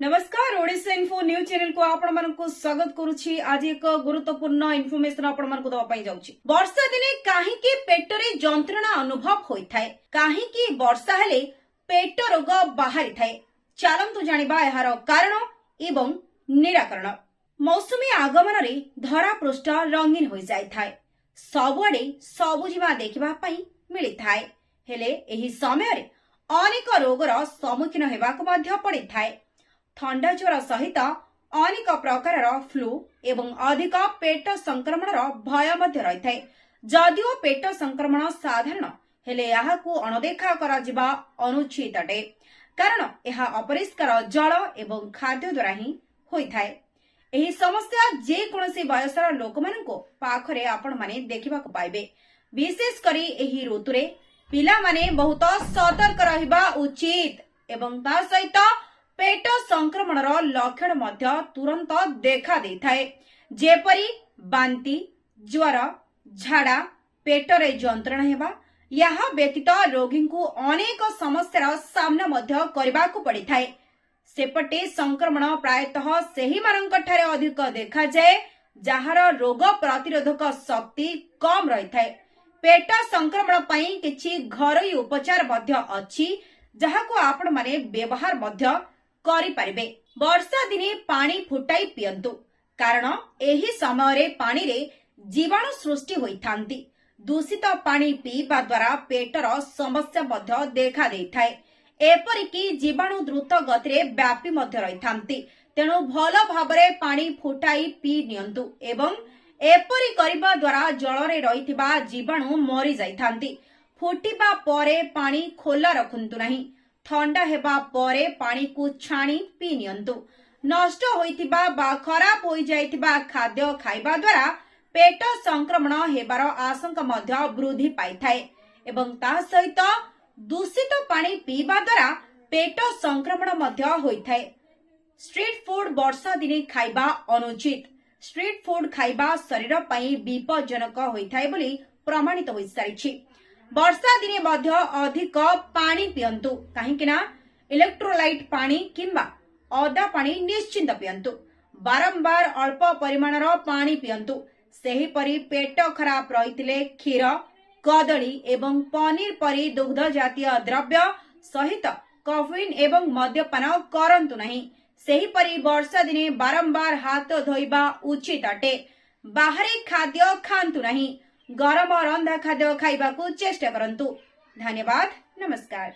नमस्कार Odisha info news channel को आपण मानकु स्वागत करूछि। आज एक गुरुत्वपूर्ण इन्फॉर्मेशन आपण मानकु दवा पई जाउछि। वर्षा दिने काहे कि पेटरे जंत्रणा अनुभव होई थाए, काहे कि वर्षा हेले पेट रोग बाहरी थाए। चलंतु जानिबा एहार कारण एवं निराकरण। मौसमी आगमन रे धरा पृष्ठ रंगीन होई जाय थाए, सबुआडे सबुजिमा देखिबा पई मिली थाए। हेले एही समय रे अनेक रोगर सम्मुखीन हेबाक मध्य पड़ी थाए। थंडा ज्वर सहित अनेक प्रकार फ्लू एवं अधिक पेट संक्रमण भय मध्य रही थाए। जदिओ पेट संक्रमण साधारण हेले याहाकु अणदेखा कराजिबा अनुचित अटे, कारण यह अपरिष्कार जल एवं खाद्य द्वारा ही होई थाए। एही समस्या जे कोनोसी वयसर लोकमानंको पाखरे आपण माने देखिबाकु पाइबे। विशेष करी एही ऋतुरे पिला माने बहुत सतर्क रहिबा उचित एवं ता सहित पेट संक्रमण लक्षण मध्य तुरंत देखा दे थाए, जेपरी बांती, ज्वर, झाड़ा, पेटरे जंत्रणा हेबा। यह व्यतीत रोगी को अनेक समस्यार सामना मध्य करबाकु पड़ी थाए। सेपटे संक्रमण प्रायतः सेही मानक ठारे अधिक देखा जाए जहार रोग प्रतिरोधक शक्ति कम रही थाए। पेट संक्रमण पई किछि घरोई उपचार मध्य अछि जहाको आपण माने व्यवहार मध्य करि परिबे। वर्षा दिने पानी फुटाई पियंतु, कारण एही समय रे पानी रे जीवाणु सृष्टि होई थांती। दूषित पानी पीवा द्वारा पेटर समस्या मध्य देखा देई थाए। एपरिकी जीवाणु द्रुत गतिरे व्यापी मध्य रही थांती। तेणु भल भाबरे पानी फुटाई पी नियंतु एवं एपरि करिबा द्वारा जल रे रहिथिबा जीवाणु मरि जाई थांती। फुटिबा परे पानी खोला रखंतु नहीं। ठंडा हेबा परे पानी को छाणी पी नियंतु। नष्ट होइथिबा बा खराब होई जाइथिबा खाद्य खाइबा द्वारा पेट संक्रमण हेबार आशंका मध्य वृद्धि पाई थाए एवं ता सहित दूषित पानी पीबा द्वारा पेट संक्रमण मध्य होई थाए। स्ट्रीट फूड वर्षा दिने खाइबा अनुचित। स्ट्रीट फूड खाइबा शरीर पई विपज्जनक होई थाए बोली प्रमाणित होई सारिछि। वर्षा दिने मध्य अधिक पानी पियंतु, काहेकि ना इलेक्ट्रोलाइट पानी किंबा अदा पानी निश्चिंत पियंतु। बारंबार अल्प परिमाणर पानी पियंतु। सेही परी पेट खराब रहितिले क्षीर, कदली एवं पनीर परी दुग्ध जातीय द्रव्य सहित कॉफीन एवं मद्यपान करंतु नहीं। सेही परी वर्षा दिने बारंबार हाथ धोइबा उचित अटे। बाहरी खाद्य खांतु नहीं। गरम रंधा खाद्य खाइबाकू चेष्टा करंतु। धन्यवाद, नमस्कार।